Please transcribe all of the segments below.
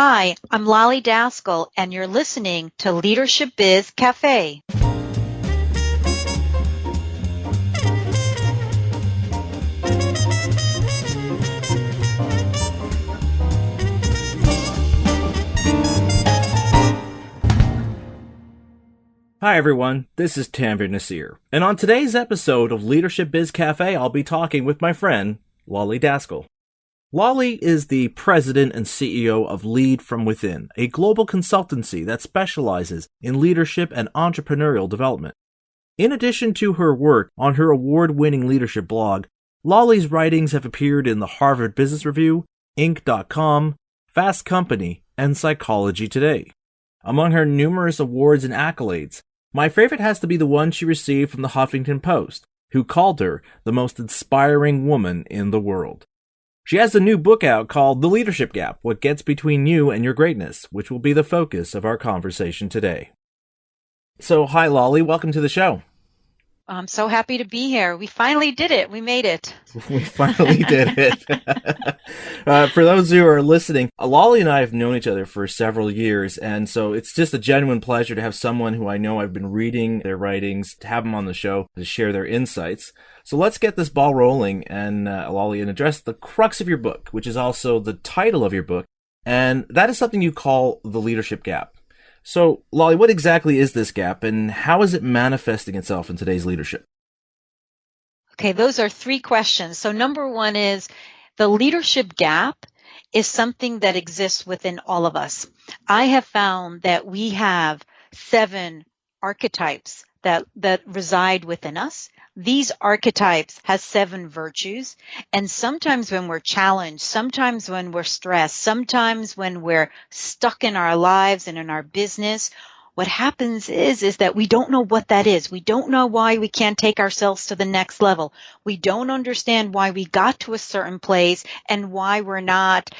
Hi, I'm Lolly Daskal, and you're listening to Leadership Biz Cafe. Hi everyone, this is Tanvir Nasir, and on today's episode of Leadership Biz Cafe, I'll be talking with my friend, Lolly Daskal. Lolly is the president and CEO of Lead From Within, a global consultancy that specializes in leadership and entrepreneurial development. In addition to her work on her award-winning leadership blog, Lolly's writings have appeared in the Harvard Business Review, Inc.com, Fast Company, and Psychology Today. Among her numerous awards and accolades, my favorite has to be the one she received from the Huffington Post, who called her the most inspiring woman in the world. She has a new book out called The Leadership Gap, What Gets Between You and Your Greatness, which will be the focus of our conversation today. So, hi Lolly, welcome to the show. I'm so happy to be here. We finally did it. We made it. We finally did it. For those who are listening, Lolly and I have known each other for several years, and so it's just a genuine pleasure to have someone who I know I've been reading their writings, to have them on the show to share their insights. So let's get this ball rolling, and Lolly, and address the crux of your book, which is also the title of your book, and that is something you call the leadership gap. So, Lolly, what exactly is this gap, and how is it manifesting itself in today's leadership? Okay, those are three questions. So number one is the leadership gap is something that exists within all of us. I have found that we have 7 archetypes that reside within us. These archetypes have 7 virtues, and sometimes when we're challenged, sometimes when we're stressed, sometimes when we're stuck in our lives and in our business, what happens is that we don't know what that is. We don't know why we can't take ourselves to the next level. We don't understand why we got to a certain place and why we're not,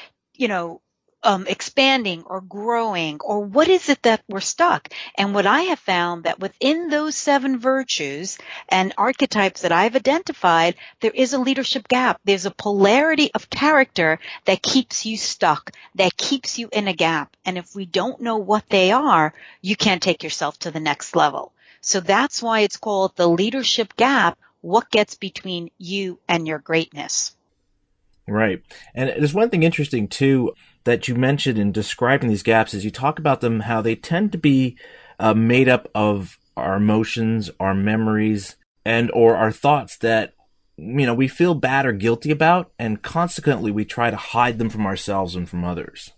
expanding or growing, or what is it that we're stuck? And what I have found that within those 7 virtues and archetypes that I've identified, there is a leadership gap. There's a polarity of character that keeps you stuck, that keeps you in a gap. And if we don't know what they are, you can't take yourself to the next level. So that's why it's called the leadership gap, what gets between you and your greatness. Right. And there's one thing interesting, too, that you mentioned in describing these gaps is you talk about them, how they tend to be made up of our emotions, our memories, and or our thoughts that, we feel bad or guilty about, and consequently we try to hide them from ourselves and from others.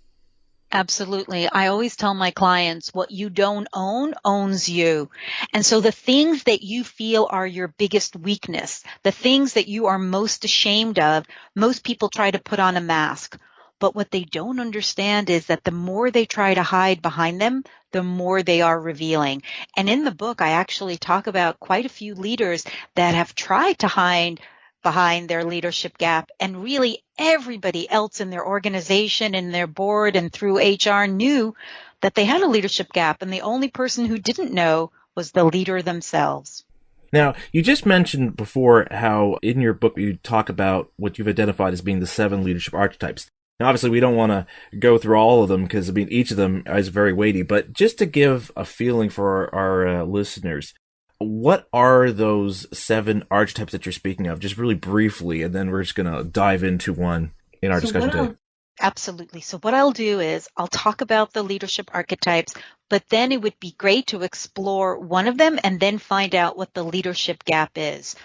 Absolutely. I always tell my clients, what you don't own owns you. And so the things that you feel are your biggest weakness, the things that you are most ashamed of, most people try to put on a mask. But what they don't understand is that the more they try to hide behind them, the more they are revealing. And in the book, I actually talk about quite a few leaders that have tried to hide behind their leadership gap, and really everybody else in their organization and their board and through HR knew that they had a leadership gap, and the only person who didn't know was the leader themselves. Now, you just mentioned before how in your book you talk about what you've identified as being the 7 leadership archetypes. Now, obviously, we don't want to go through all of them because, each of them is very weighty, but just to give a feeling for our listeners, what are those 7 archetypes that you're speaking of, just really briefly, and then we're just going to dive into one in our discussion today. Absolutely. So what I'll do is I'll talk about the leadership archetypes, but then it would be great to explore one of them and then find out what the leadership gap is.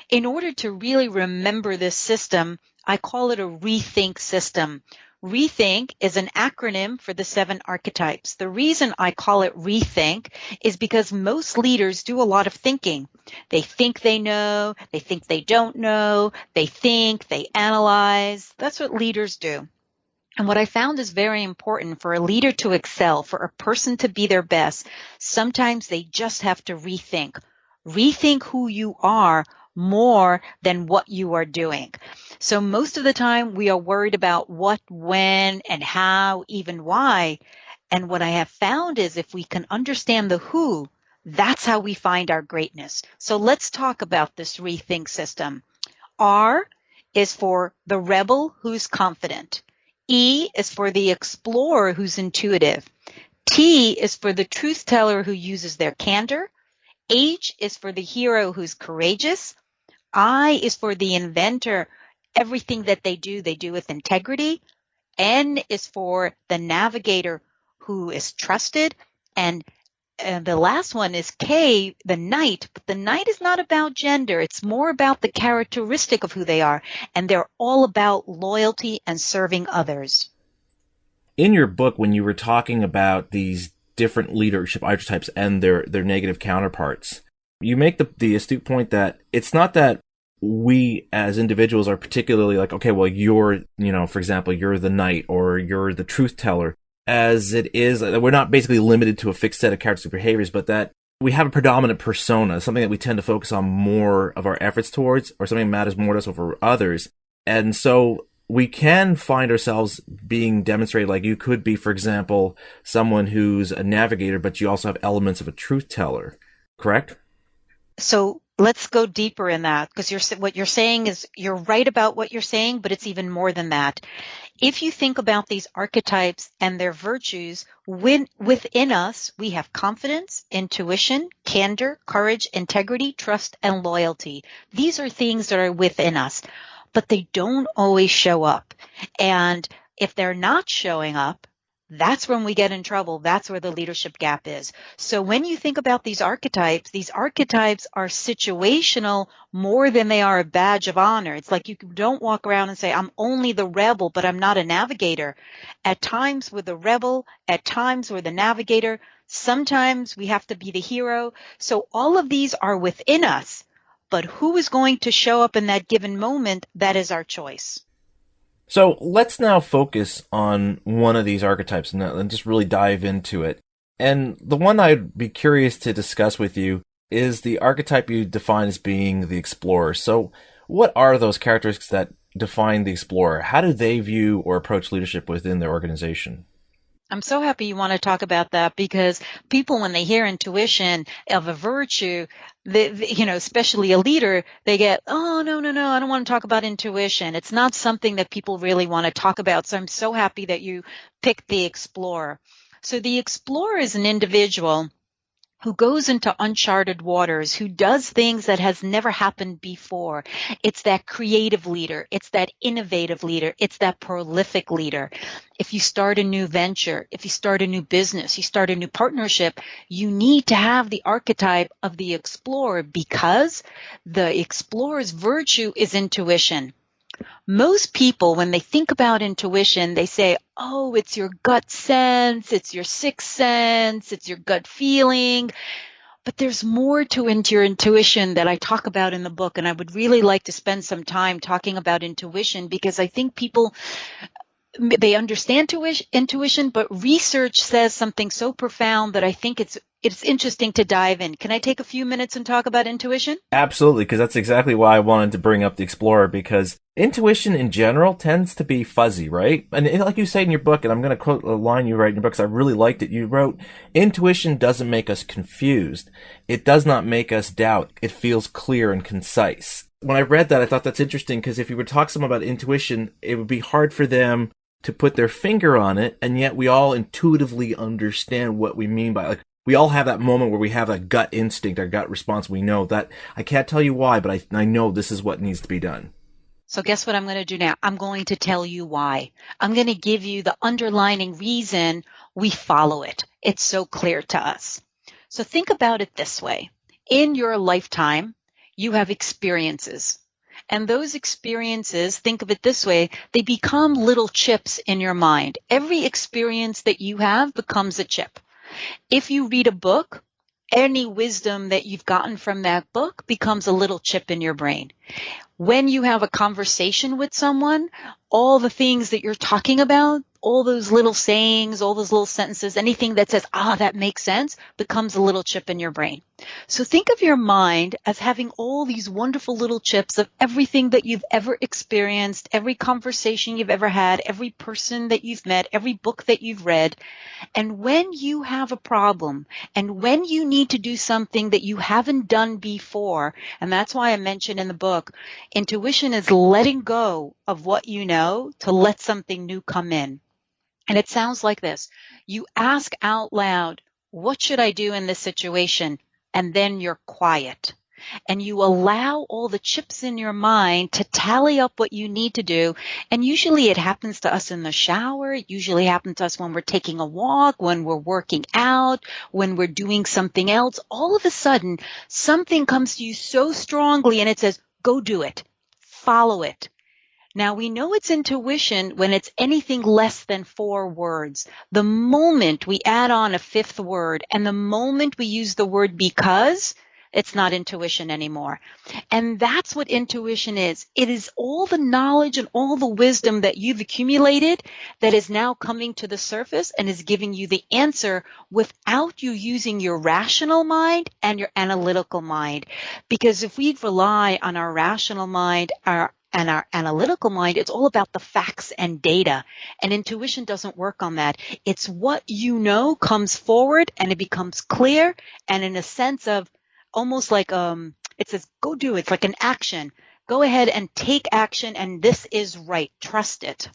In order to really remember this system, I call it a rethink system. Rethink is an acronym for the 7 archetypes. The reason I call it rethink is because most leaders do a lot of thinking. They think they know, they think they don't know, they think, they analyze. That's what leaders do. And what I found is very important for a leader to excel, for a person to be their best. Sometimes they just have to rethink. Rethink who you are more than what you are doing. So most of the time we are worried about what, when, and how, even why. And what I have found is if we can understand the who, that's how we find our greatness. So let's talk about this rethink system. R is for the rebel who's confident. E is for the explorer who's intuitive. T is for the truth teller who uses their candor. H is for the hero who's courageous. I is for the inventor. Everything that they do with integrity. N is for the navigator who is trusted. And the last one is K, the knight. But the knight is not about gender. It's more about the characteristic of who they are. And they're all about loyalty and serving others. In your book, when you were talking about these different leadership archetypes and their negative counterparts, you make the astute point that it's not that we as individuals are particularly like, okay, well, you're, for example, you're the knight or you're the truth teller, as it is, we're not basically limited to a fixed set of characteristic behaviors, but that we have a predominant persona, something that we tend to focus on more of our efforts towards, or something that matters more to us over others. And so we can find ourselves being demonstrated, like you could be, for example, someone who's a navigator, but you also have elements of a truth teller, correct? So let's go deeper in that, because what you're saying is you're right about what you're saying, but it's even more than that. If you think about these archetypes and their virtues, within us, we have confidence, intuition, candor, courage, integrity, trust, and loyalty. These are things that are within us, but they don't always show up. And if they're not showing up, that's when we get in trouble. That's where the leadership gap is. So when you think about these archetypes are situational more than they are a badge of honor. It's like you don't walk around and say, I'm only the rebel, but I'm not a navigator. At times we're the rebel, at times we're the navigator. Sometimes we have to be the hero. So all of these are within us, but who is going to show up in that given moment? That is our choice. So let's now focus on one of these archetypes and just really dive into it. And the one I'd be curious to discuss with you is the archetype you define as being the explorer. So what are those characteristics that define the explorer? How do they view or approach leadership within their organization? I'm so happy you want to talk about that, because people, when they hear intuition of a virtue, especially a leader, they get, oh, no, I don't want to talk about intuition. It's not something that people really want to talk about. So I'm so happy that you picked the explorer. So the explorer is an individual who goes into uncharted waters, who does things that has never happened before. It's that creative leader. It's that innovative leader. It's that prolific leader. If you start a new venture, if you start a new business, you start a new partnership, you need to have the archetype of the explorer, because the explorer's virtue is intuition. Most people, when they think about intuition, they say, oh, it's your gut sense, it's your sixth sense, it's your gut feeling. But there's more to your intuition that I talk about in the book, and I would really like to spend some time talking about intuition, because I think people, they understand intuition, but research says something so profound that I think it's interesting to dive in. Can I take a few minutes and talk about intuition? Absolutely, because that's exactly why I wanted to bring up the explorer, because intuition in general tends to be fuzzy, right? And like you say in your book, and I'm going to quote a line you write in your book because I really liked it. You wrote, intuition doesn't make us confused. It does not make us doubt. It feels clear and concise. When I read that, I thought that's interesting, because if you were to talk to someone about intuition, it would be hard for them to put their finger on it, and yet we all intuitively understand what we mean by it. Like, we all have that moment where we have that gut instinct, our gut response. We know that, I can't tell you why, but I know this is what needs to be done. So guess what I'm going to do now? I'm going to tell you why. I'm going to give you the underlying reason we follow it. It's so clear to us. So think about it this way. In your lifetime, you have experiences. And those experiences, think of it this way, they become little chips in your mind. Every experience that you have becomes a chip. If you read a book, any wisdom that you've gotten from that book becomes a little chip in your brain. When you have a conversation with someone, all the things that you're talking about, all those little sayings, all those little sentences, anything that says, that makes sense, becomes a little chip in your brain. So think of your mind as having all these wonderful little chips of everything that you've ever experienced, every conversation you've ever had, every person that you've met, every book that you've read. And when you have a problem and when you need to do something that you haven't done before, and that's why I mentioned in the book, intuition is letting go of what you know to let something new come in. And it sounds like this. You ask out loud, what should I do in this situation? And then you're quiet. And you allow all the chips in your mind to tally up what you need to do. And usually it happens to us in the shower. It usually happens to us when we're taking a walk, when we're working out, when we're doing something else. All of a sudden, something comes to you so strongly and it says, go do it. Follow it. Now, we know it's intuition when it's anything less than 4 words. The moment we add on a 5th word and the moment we use the word because, it's not intuition anymore. And that's what intuition is. It is all the knowledge and all the wisdom that you've accumulated that is now coming to the surface and is giving you the answer without you using your rational mind and your analytical mind. Because if we rely on our rational mind, our analytical mind, it's all about the facts and data. And intuition doesn't work on that. It's what you know comes forward and it becomes clear. And in a sense of almost like it says, go do it. It's like an action. Go ahead and take action. And this is right. Trust it.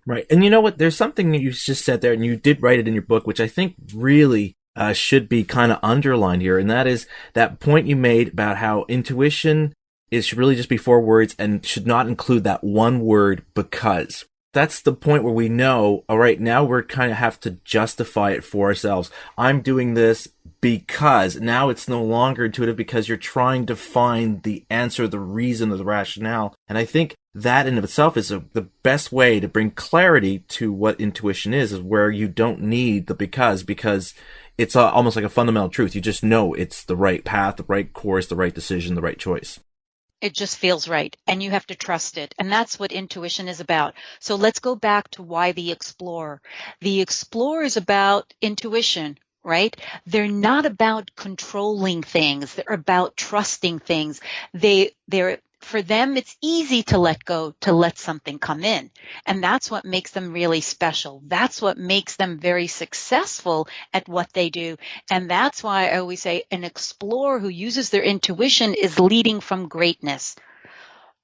Right. And you know what? There's something that you just said there, and you did write it in your book, which I think really should be kind of underlined here. And that is that point you made about how intuition should really just be 4 words and should not include that one word because. That's the point where we know, all right, now we're kind of have to justify it for ourselves. I'm doing this because. Now it's no longer intuitive because you're trying to find the answer, the reason, or the rationale. And I think that in of itself is the best way to bring clarity to what intuition is where you don't need the because it's almost like a fundamental truth. You just know it's the right path, the right course, the right decision, the right choice. It just feels right, and you have to trust it. And that's what intuition is about. So let's go back to why the explorer. The explorer is about intuition, right? They're not about controlling things. They're about trusting things. For them, it's easy to let go, to let something come in. And that's what makes them really special. That's what makes them very successful at what they do. And that's why I always say an explorer who uses their intuition is leading from greatness.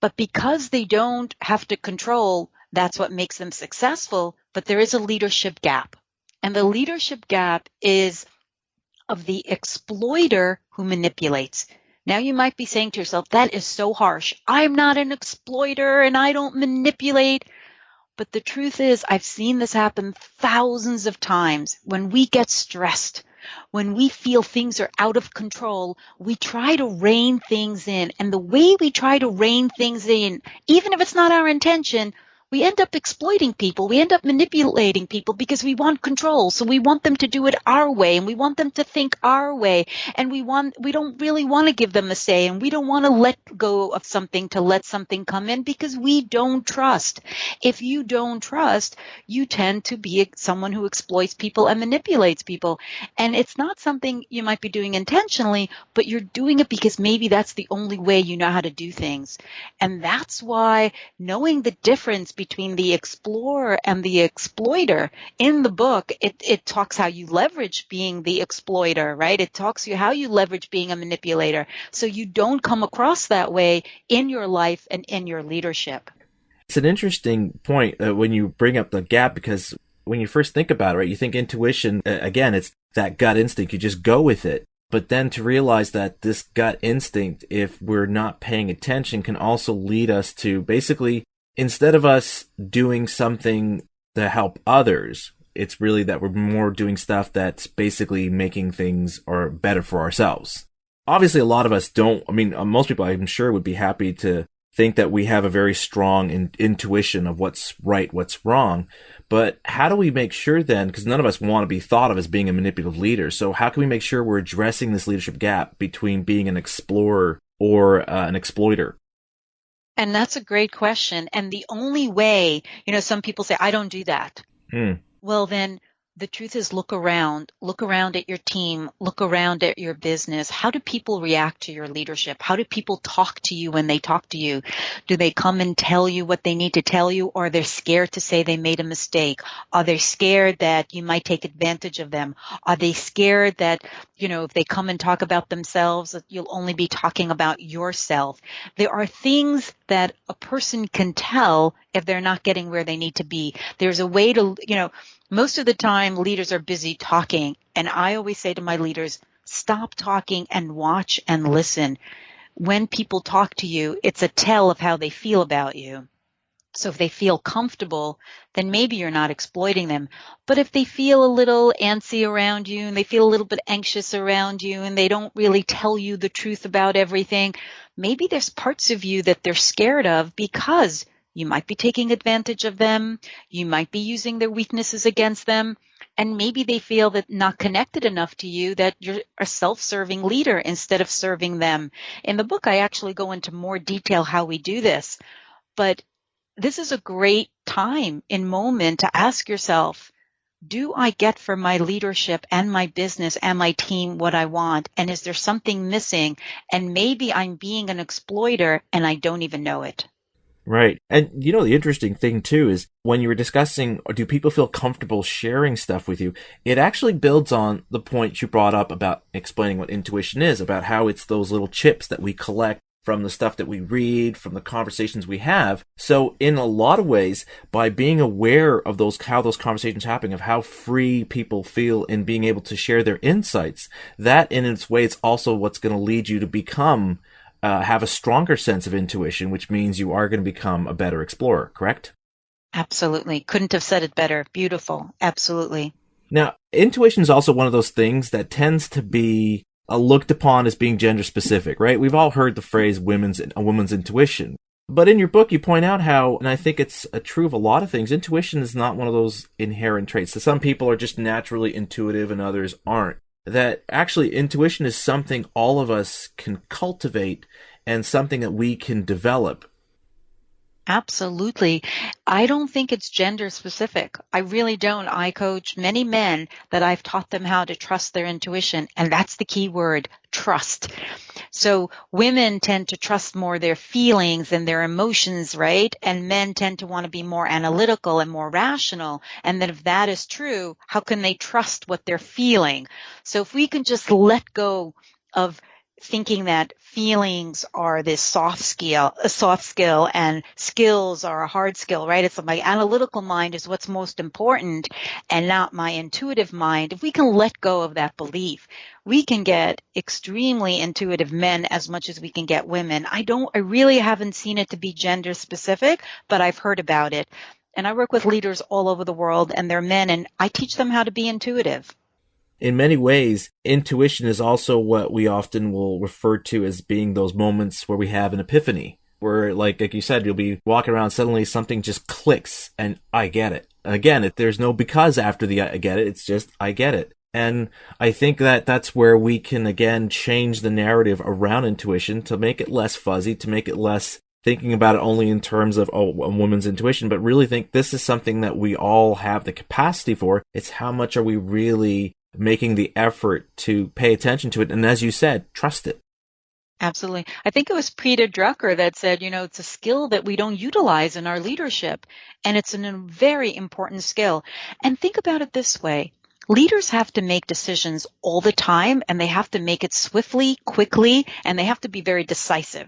But because they don't have to control, that's what makes them successful. But there is a leadership gap. And the leadership gap is of the exploiter who manipulates. Now you might be saying to yourself, that is so harsh. I'm not an exploiter and I don't manipulate. But the truth is, I've seen this happen thousands of times. When we get stressed, when we feel things are out of control, we try to rein things in. And the way we try to rein things in, even if it's not our intention, we end up exploiting people. We end up manipulating people because we want control. So we want them to do it our way and we want them to think our way. And we don't really want to give them a say and we don't want to let go of something to let something come in because we don't trust. If you don't trust, you tend to be someone who exploits people and manipulates people. And it's not something you might be doing intentionally, but you're doing it because maybe that's the only way you know how to do things. And that's why knowing the difference between the explorer and the exploiter in the book, it talks how you leverage being the exploiter, right? It talks you how you leverage being a manipulator so you don't come across that way in your life and in your leadership. It's an interesting point when you bring up the gap because when you first think about it, right, you think intuition, again, it's that gut instinct. You just go with it. But then to realize that this gut instinct, if we're not paying attention, can also lead us to basically, instead of us doing something to help others, it's really that we're more doing stuff that's basically making things or better for ourselves. Obviously, a lot of us don't. I mean, most people, I'm sure, would be happy to think that we have a very strong intuition of what's right, what's wrong. But how do we make sure then, because none of us want to be thought of as being a manipulative leader, so how can we make sure we're addressing this leadership gap between being an explorer or an exploiter? And that's a great question. And the only way, some people say, I don't do that. Hmm. Well, then the truth is look around at your team, look around at your business. How do people react to your leadership? How do people talk to you when they talk to you? Do they come and tell you what they need to tell you, or are they scared to say they made a mistake? Are they scared that you might take advantage of them? Are they scared that, if they come and talk about themselves, that you'll only be talking about yourself? There are things that a person can tell if they're not getting where they need to be. There's a way to, most of the time, leaders are busy talking. And I always say to my leaders, stop talking and watch and listen. When people talk to you, it's a tell of how they feel about you. So if they feel comfortable, then maybe you're not exploiting them. But if they feel a little antsy around you and they feel a little bit anxious around you and they don't really tell you the truth about everything, maybe there's parts of you that they're scared of because you might be taking advantage of them. You might be using their weaknesses against them. And maybe they feel that not connected enough to you, that you're a self-serving leader instead of serving them. In the book, I actually go into more detail how we do this. But this is a great time and moment to ask yourself, do I get from my leadership and my business and my team what I want? And is there something missing? And maybe I'm being an exploiter and I don't even know it. Right. And the interesting thing too is when you were discussing, do people feel comfortable sharing stuff with you? It actually builds on the point you brought up about explaining what intuition is, about how it's those little chips that we collect from the stuff that we read, from the conversations we have. So in a lot of ways, by being aware of how those conversations happen, of how free people feel in being able to share their insights, that in its way, it's also what's going to lead you to become, have a stronger sense of intuition, which means you are going to become a better explorer, correct? Absolutely. Couldn't have said it better. Beautiful. Absolutely. Now, intuition is also one of those things that tends to be looked upon as being gender specific, right? We've all heard the phrase a woman's intuition. But in your book, you point out how, and I think it's true of a lot of things, intuition is not one of those inherent traits. So some people are just naturally intuitive and others aren't. That actually intuition is something all of us can cultivate and something that we can develop. Absolutely. I don't think it's gender specific. I really don't. I coach many men that I've taught them how to trust their intuition. And that's the key word, trust. So women tend to trust more their feelings and their emotions, right? And men tend to want to be more analytical and more rational. And then if that is true, how can they trust what they're feeling? So if we can just let go of thinking that feelings are this soft skill and skills are a hard skill, right? It's my analytical mind is what's most important and not my intuitive mind. If we can let go of that belief, we can get extremely intuitive men as much as we can get women. I really haven't seen it to be gender specific, but I've heard about it. And I work with leaders all over the world and they're men, and I teach them how to be intuitive. In many ways, intuition is also what we often will refer to as being those moments where we have an epiphany, where, like you said, you'll be walking around, suddenly something just clicks, and I get it. Again, there's no because after the I get it, it's just I get it. And I think that that's where we can, again, change the narrative around intuition to make it less fuzzy, to make it less thinking about it only in terms of, a woman's intuition, but really think this is something that we all have the capacity for. It's how much are we really making the effort to pay attention to it, and as you said, trust it. Absolutely. I think it was Peter Drucker that said, it's a skill that we don't utilize in our leadership, and it's a very important skill. And think about it this way. Leaders have to make decisions all the time, and they have to make it swiftly, quickly, and they have to be very decisive.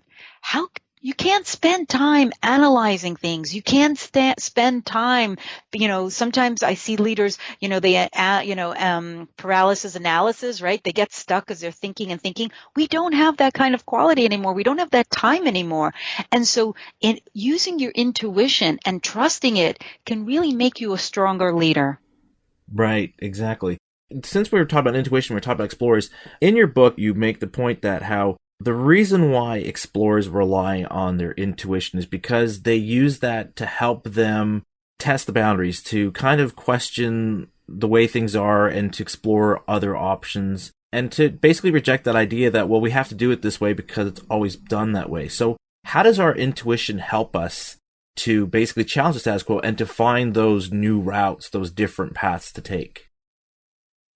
You can't spend time analyzing things. You can't spend time, sometimes I see leaders, paralysis analysis, right? They get stuck as they're thinking and thinking. We don't have that kind of quality anymore. We don't have that time anymore. And so in using your intuition and trusting it can really make you a stronger leader. Right, exactly. Since we were talking about intuition, we were talking about explorers. In your book, you make the point that how the reason why explorers rely on their intuition is because they use that to help them test the boundaries, to kind of question the way things are and to explore other options and to basically reject that idea that, well, we have to do it this way because it's always done that way. So how does our intuition help us to basically challenge the status quo and to find those new routes, those different paths to take?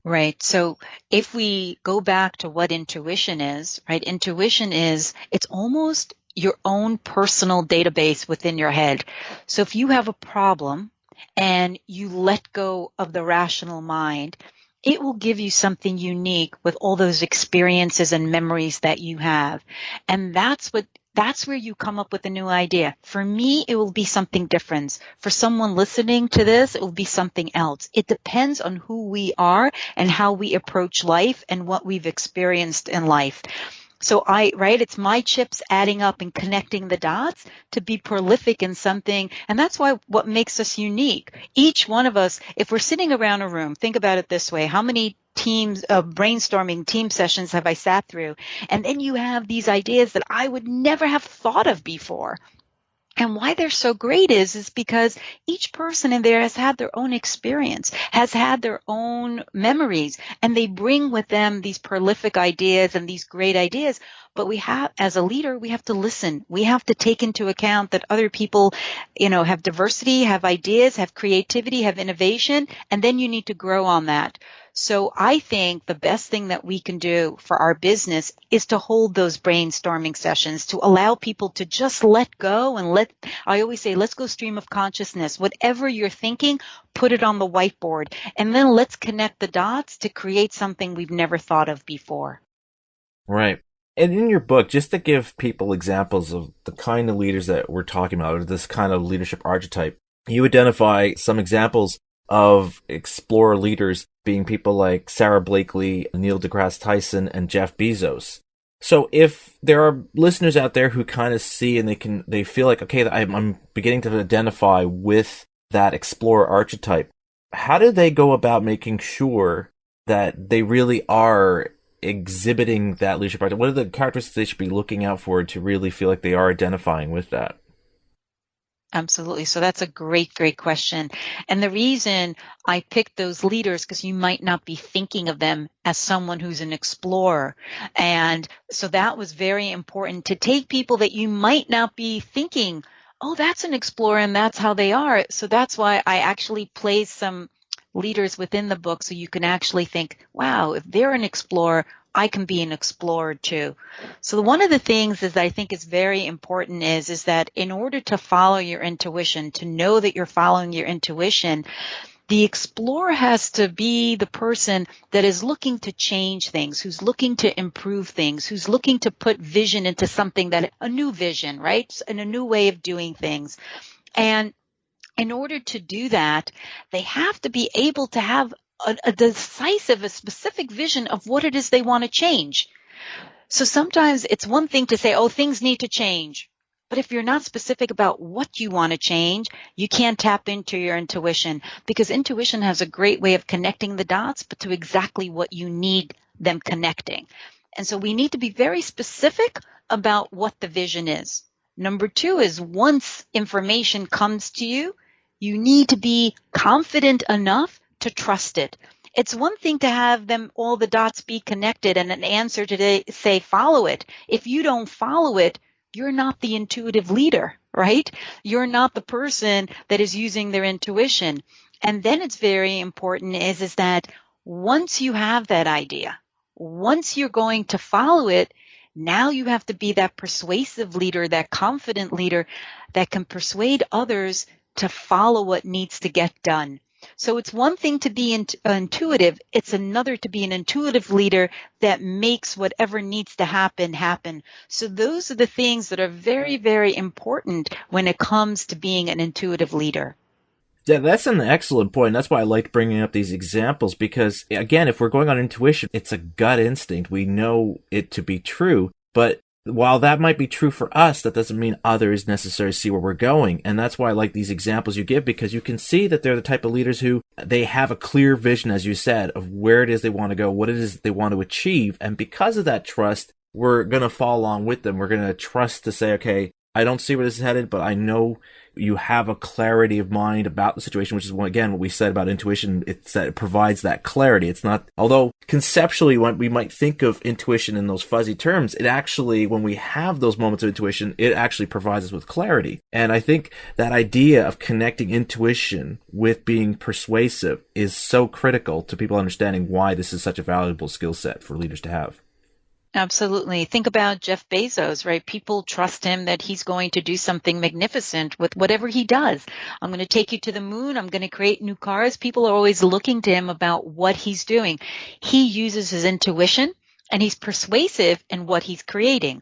Right. So if we go back to what intuition is, right? Intuition is, it's almost your own personal database within your head. So if you have a problem and you let go of the rational mind, it will give you something unique with all those experiences and memories that you have. And that's where you come up with a new idea. For me, it will be something different. For someone listening to this, it will be something else. It depends on who we are and how we approach life and what we've experienced in life. So it's my chips adding up and connecting the dots to be prolific in something. And that's what makes us unique. Each one of us, if we're sitting around a room, think about it this way. How many brainstorming team sessions have I sat through? And then you have these ideas that I would never have thought of before. And why they're so great is because each person in there has had their own experience, has had their own memories, and they bring with them these prolific ideas and these great ideas. But as a leader, we have to listen. We have to take into account that other people, have diversity, have ideas, have creativity, have innovation, and then you need to grow on that. So I think the best thing that we can do for our business is to hold those brainstorming sessions, to allow people to just let go and I always say, let's go stream of consciousness. Whatever you're thinking, put it on the whiteboard, and then let's connect the dots to create something we've never thought of before. Right. And in your book, just to give people examples of the kind of leaders that we're talking about, or this kind of leadership archetype, you identify some examples of explorer leaders being people like Sarah Blakely, Neil deGrasse Tyson, and Jeff Bezos. So if there are listeners out there who kind of see and they feel like, okay, I'm beginning to identify with that explorer archetype, how do they go about making sure that they really are exhibiting that leadership archetype? What are the characteristics they should be looking out for to really feel like they are identifying with that? Absolutely. So that's a great, great question. And the reason I picked those leaders, because you might not be thinking of them as someone who's an explorer. And so that was very important to take people that you might not be thinking, oh, that's an explorer and that's how they are. So that's why I actually placed some leaders within the book so you can actually think, wow, if they're an explorer, I can be an explorer too. So one of the things is that I think is very important is that in order to follow your intuition, to know that you're following your intuition, the explorer has to be the person that is looking to change things, who's looking to improve things, who's looking to put vision into something a new vision, right? And a new way of doing things. And in order to do that, they have to be able to have a decisive, a specific vision of what it is they want to change. So sometimes it's one thing to say, oh, things need to change. But if you're not specific about what you want to change, you can't tap into your intuition, because intuition has a great way of connecting the dots, but to exactly what you need them connecting. And so we need to be very specific about what the vision is. Number two is once information comes to you, you need to be confident enough to trust it. It's one thing to have all the dots be connected and an answer to say, follow it. If you don't follow it, you're not the intuitive leader, right? You're not the person that is using their intuition. And then it's very important is that once you have that idea, once you're going to follow it, now you have to be that persuasive leader, that confident leader that can persuade others to follow what needs to get done. So it's one thing to be intuitive. It's another to be an intuitive leader that makes whatever needs to happen, happen. So those are the things that are very, very important when it comes to being an intuitive leader. Yeah, that's an excellent point. That's why I liked bringing up these examples because, again, if we're going on intuition, it's a gut instinct. We know it to be true. But while that might be true for us, that doesn't mean others necessarily see where we're going. And that's why I like these examples you give, because you can see that they're the type of leaders who they have a clear vision, as you said, of where it is they want to go, what it is they want to achieve. And because of that trust, we're going to follow along with them. We're going to trust to say, okay, I don't see where this is headed, but I know you have a clarity of mind about the situation, which is, again, what we said about intuition. It's that it provides that clarity. It's not, although conceptually when we might think of intuition in those fuzzy terms, it actually, when we have those moments of intuition, it actually provides us with clarity. And I think that idea of connecting intuition with being persuasive is so critical to people understanding why this is such a valuable skill set for leaders to have. Absolutely. Think about Jeff Bezos, right? People trust him that he's going to do something magnificent with whatever he does. I'm going to take you to the moon. I'm going to create new cars. People are always looking to him about what he's doing. He uses his intuition and he's persuasive in what he's creating.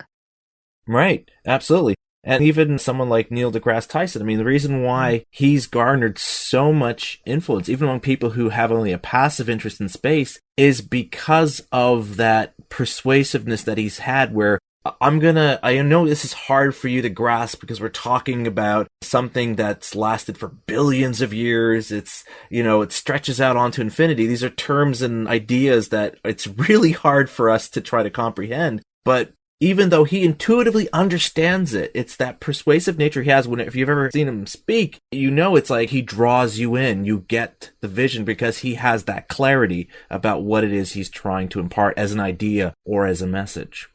Right. Absolutely. And even someone like Neil deGrasse Tyson, I mean, the reason why he's garnered so much influence, even among people who have only a passive interest in space, is because of that persuasiveness that he's had where I know this is hard for you to grasp because we're talking about something that's lasted for billions of years. It's, it stretches out onto infinity. These are terms and ideas that it's really hard for us to try to comprehend. But even though he intuitively understands it, it's that persuasive nature he has. If you've ever seen him speak, it's like he draws you in. You get the vision because he has that clarity about what it is he's trying to impart as an idea or as a message.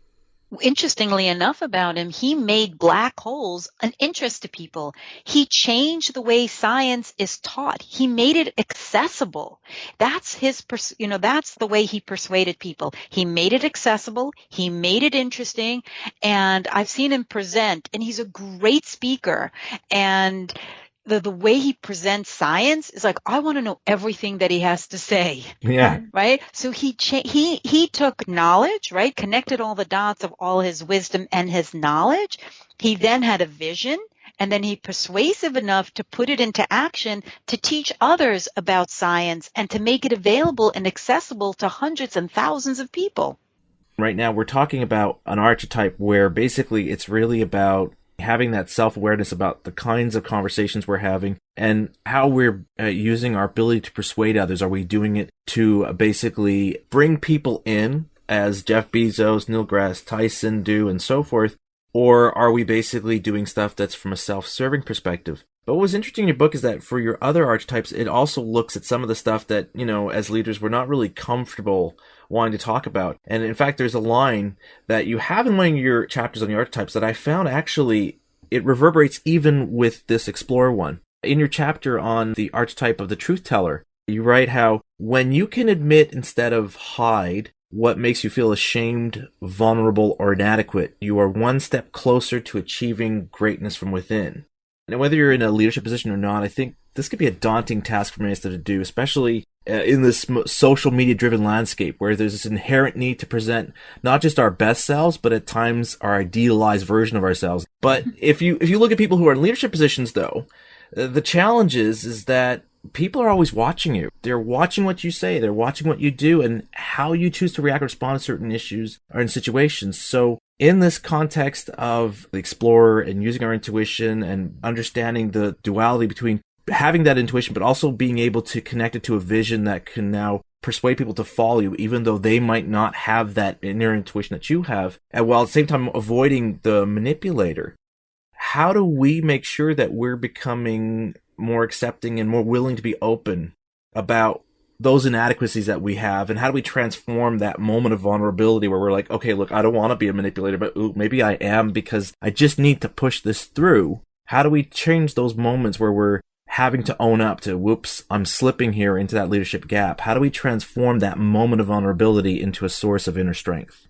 Interestingly enough about him, he made black holes an interest to people. He changed the way science is taught. He made it accessible. That's that's the way he persuaded people. He made it accessible. He made it interesting. And I've seen him present, and he's a great speaker. And the way he presents science is like, I want to know everything that he has to say. Yeah. Right. So he took knowledge, right? Connected all the dots of all his wisdom and his knowledge. He then had a vision, and then he persuasive enough to put it into action to teach others about science and to make it available and accessible to hundreds and thousands of people. Right now, we're talking about an archetype where basically it's really about having that self-awareness about the kinds of conversations we're having and how we're using our ability to persuade others. Are we doing it to basically bring people in, as Jeff Bezos, Neil deGrasse Tyson do, and so forth? Or are we basically doing stuff that's from a self-serving perspective? But what was interesting in your book is that for your other archetypes, it also looks at some of the stuff that, as leaders, we're not really comfortable wanting to talk about. And in fact, there's a line that you have in one of your chapters on the archetypes that I found actually, it reverberates even with this Explorer one. In your chapter on the archetype of the truth teller, you write how when you can admit instead of hide what makes you feel ashamed, vulnerable, or inadequate, you are one step closer to achieving greatness from within. And whether you're in a leadership position or not, I think this could be a daunting task for many of us to do, especially in this social media driven landscape where there's this inherent need to present not just our best selves, but at times our idealized version of ourselves. But if you look at people who are in leadership positions, though, the challenge is that people are always watching you. They're watching what you say. They're watching what you do and how you choose to react or respond to certain issues or in situations. So in this context of the explorer and using our intuition and understanding the duality between having that intuition, but also being able to connect it to a vision that can now persuade people to follow you, even though they might not have that inner intuition that you have, and while at the same time avoiding the manipulator. How do we make sure that we're becoming more accepting and more willing to be open about those inadequacies that we have, and how do we transform that moment of vulnerability where we're like, okay, look, I don't want to be a manipulator, but maybe I am because I just need to push this through. How do we change those moments where we're having to own up to, whoops, I'm slipping here into that leadership gap? How do we transform that moment of vulnerability into a source of inner strength?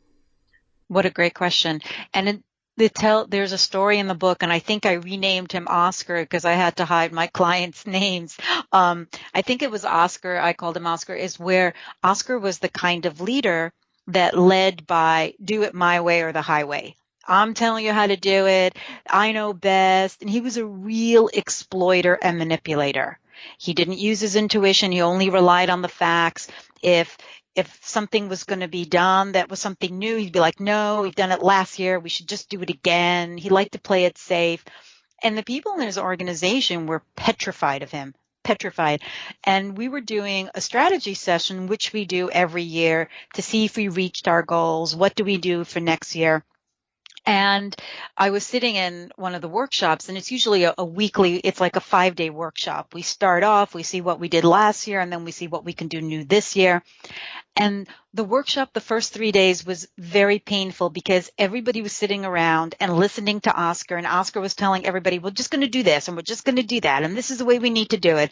What a great question. And there's a story in the book, and I think I renamed him Oscar because I had to hide my clients' names. I think it was Oscar. I called him Oscar, is where Oscar was the kind of leader that led by do it my way or the highway. I'm telling you how to do it. I know best. And he was a real exploiter and manipulator. He didn't use his intuition. He only relied on the facts. If something was going to be done that was something new, he'd be like, no, we've done it last year. We should just do it again. He liked to play it safe. And the people in his organization were petrified of him. Petrified. And we were doing a strategy session, which we do every year to see if we reached our goals. What do we do for next year? And I was sitting in one of the workshops, and it's usually a weekly, it's like a 5-day workshop. We start off, we see what we did last year, and then we see what we can do new this year. And the workshop, the first 3 days was very painful because everybody was sitting around and listening to Oscar, and Oscar was telling everybody, we're just going to do this and we're just going to do that. And this is the way we need to do it.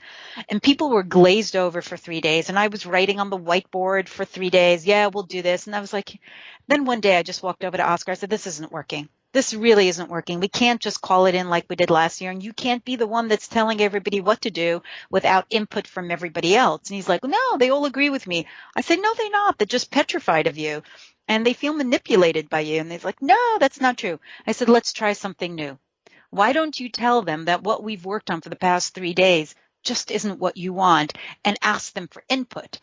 And people were glazed over for 3 days. And I was writing on the whiteboard for 3 days. Yeah, we'll do this. And I was like, then one day I just walked over to Oscar. I said, this isn't working. This really isn't working. We can't just call it in like we did last year. And you can't be the one that's telling everybody what to do without input from everybody else. And he's like, no, they all agree with me. I said, no, they're not. They're just petrified of you. And they feel manipulated by you. And they're like, no, that's not true. I said, let's try something new. Why don't you tell them that what we've worked on for the past 3 days just isn't what you want, and ask them for input?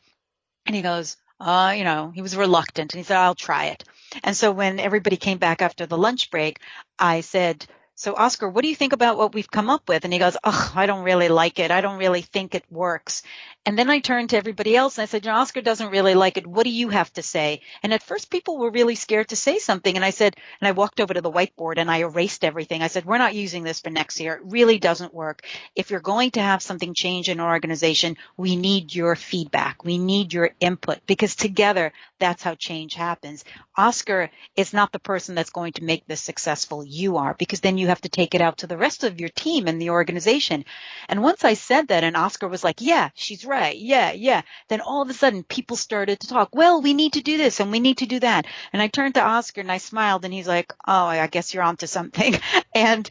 And he goes, he was reluctant, and he said, I'll try it. And so when everybody came back after the lunch break, I said, so Oscar, what do you think about what we've come up with? And he goes, oh, I don't really like it. I don't really think it works. And then I turned to everybody else and I said, Oscar doesn't really like it. What do you have to say? And at first people were really scared to say something. And I said, and I walked over to the whiteboard and I erased everything. I said, we're not using this for next year. It really doesn't work. If you're going to have something change in our organization, we need your feedback. We need your input, because together that's how change happens. Oscar is not the person that's going to make this successful. You are, because then you have to take it out to the rest of your team and the organization. And once I said that, and Oscar was like, yeah, she's right. Yeah. Then all of a sudden people started to talk. Well, we need to do this and we need to do that. And I turned to Oscar and I smiled and he's like, oh, I guess you're onto something. And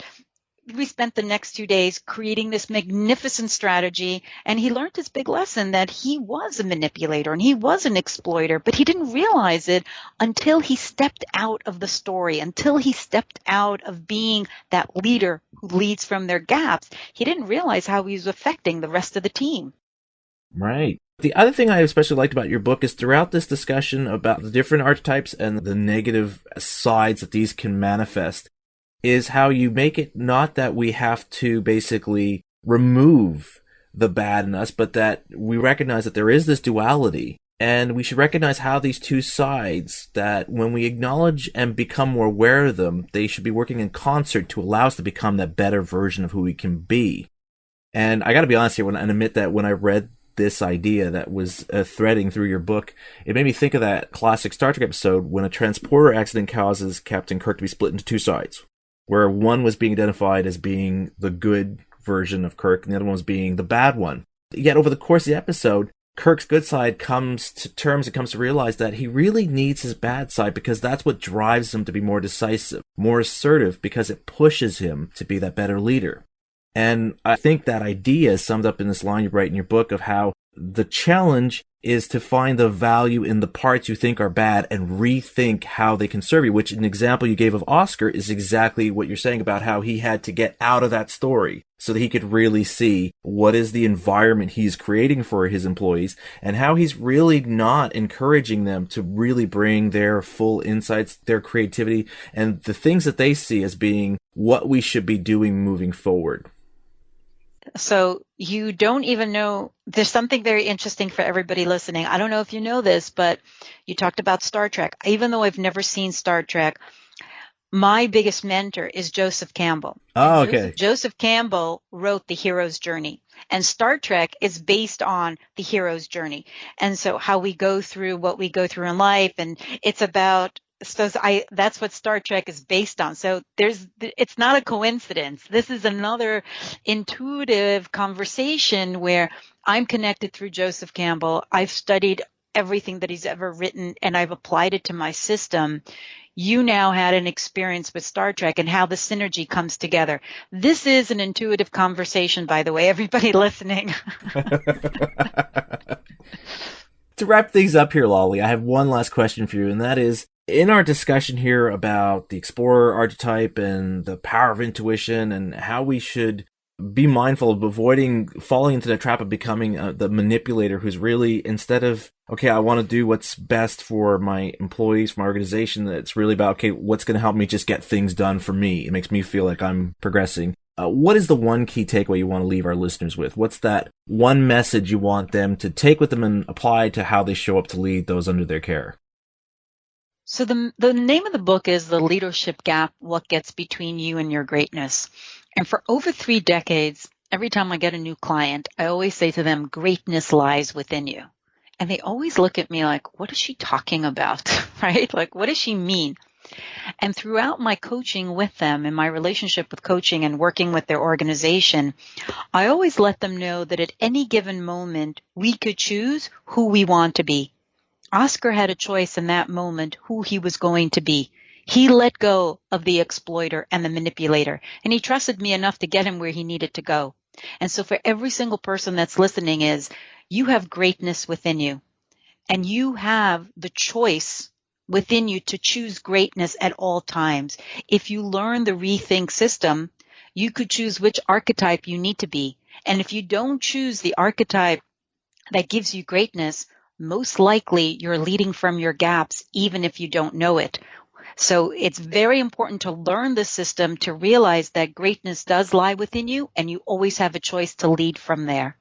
we spent the next 2 days creating this magnificent strategy. And he learned his big lesson that he was a manipulator and he was an exploiter, but he didn't realize it until he stepped out of the story, until he stepped out of being that leader who leads from their gaps. He didn't realize how he was affecting the rest of the team. Right. The other thing I especially liked about your book is throughout this discussion about the different archetypes and the negative sides that these can manifest, is how you make it not that we have to basically remove the bad in us, but that we recognize that there is this duality. And we should recognize how these two sides, that when we acknowledge and become more aware of them, they should be working in concert to allow us to become that better version of who we can be. And I got to be honest here and admit that when I read this idea that was threading through your book, it made me think of that classic Star Trek episode when a transporter accident causes Captain Kirk to be split into two sides, where one was being identified as being the good version of Kirk and the other one was being the bad one. Yet over the course of the episode, Kirk's good side comes to terms and comes to realize that he really needs his bad side, because that's what drives him to be more decisive, more assertive, because it pushes him to be that better leader. And I think that idea is summed up in this line you write in your book of how the challenge is to find the value in the parts you think are bad and rethink how they can serve you, which an example you gave of Oscar is exactly what you're saying about how he had to get out of that story so that he could really see what is the environment he's creating for his employees and how he's really not encouraging them to really bring their full insights, their creativity, and the things that they see as being what we should be doing moving forward. So you don't even know, there's something very interesting for everybody listening. I don't know if you know this, but you talked about Star Trek. Even though I've never seen Star Trek, my biggest mentor is Joseph Campbell. Oh, okay. Joseph Campbell wrote The Hero's Journey, and Star Trek is based on the hero's journey. And so how we go through what we go through in life, and it's about, so that's what Star Trek is based on. So it's not a coincidence. This is another intuitive conversation where I'm connected through Joseph Campbell. I've studied everything that he's ever written and I've applied it to my system. You now had an experience with Star Trek and how the synergy comes together. This is an intuitive conversation, by the way, everybody listening. To wrap things up here, Lolly, I have one last question for you, and that is, in our discussion here about the explorer archetype and the power of intuition and how we should be mindful of avoiding falling into the trap of becoming the manipulator who's really, instead of, okay, I want to do what's best for my employees, for my organization, it's really about, okay, what's going to help me just get things done for me? It makes me feel like I'm progressing. What is the one key takeaway you want to leave our listeners with? What's that one message you want them to take with them and apply to how they show up to lead those under their care? So the name of the book is The Leadership Gap, What Gets Between You and Your Greatness. And for over 3 decades, every time I get a new client, I always say to them, greatness lies within you. And they always look at me like, what is she talking about? Right? Like, what does she mean? And throughout my coaching with them and my relationship with coaching and working with their organization, I always let them know that at any given moment, we could choose who we want to be. Oscar had a choice in that moment who he was going to be. He let go of the exploiter and the manipulator, and he trusted me enough to get him where he needed to go. And so for every single person that's listening is, you have greatness within you, and you have the choice within you to choose greatness at all times. If you learn the rethink system, you could choose which archetype you need to be. And if you don't choose the archetype that gives you greatness, most likely you're leading from your gaps, even if you don't know it. So it's very important to learn the system to realize that greatness does lie within you, and you always have a choice to lead from there.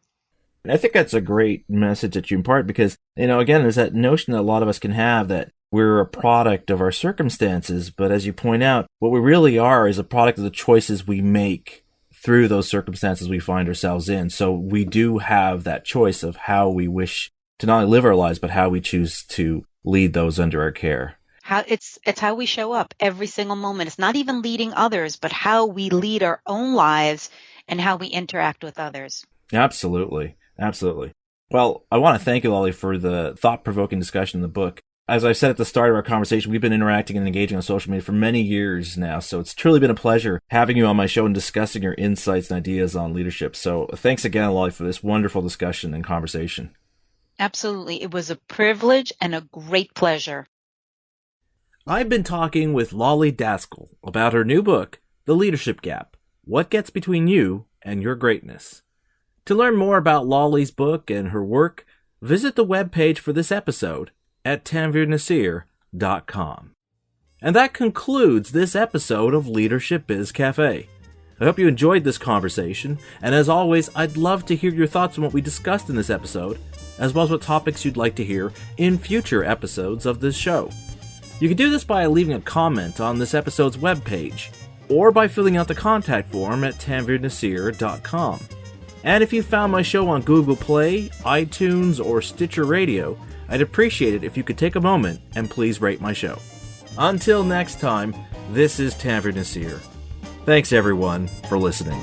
I think that's a great message that you impart because, again, there's that notion that a lot of us can have that we're a product of our circumstances. But as you point out, what we really are is a product of the choices we make through those circumstances we find ourselves in. So we do have that choice of how we wish to not only live our lives, but how we choose to lead those under our care. It's how we show up every single moment. It's not even leading others, but how we lead our own lives and how we interact with others. Absolutely. Absolutely. Well, I want to thank you, Lolly, for the thought-provoking discussion in the book. As I said at the start of our conversation, we've been interacting and engaging on social media for many years now, so it's truly been a pleasure having you on my show and discussing your insights and ideas on leadership. So thanks again, Lolly, for this wonderful discussion and conversation. Absolutely. It was a privilege and a great pleasure. I've been talking with Lolly Daskal about her new book, The Leadership Gap, What Gets Between You and Your Greatness. To learn more about Lolly's book and her work, visit the webpage for this episode at tanvirnasir.com. And that concludes this episode of Leadership Biz Cafe. I hope you enjoyed this conversation, and as always, I'd love to hear your thoughts on what we discussed in this episode, as well as what topics you'd like to hear in future episodes of this show. You can do this by leaving a comment on this episode's webpage, or by filling out the contact form at tanvirnasir.com. And if you found my show on Google Play, iTunes, or Stitcher Radio, I'd appreciate it if you could take a moment and please rate my show. Until next time, this is Tanvir Nasir. Thanks everyone for listening.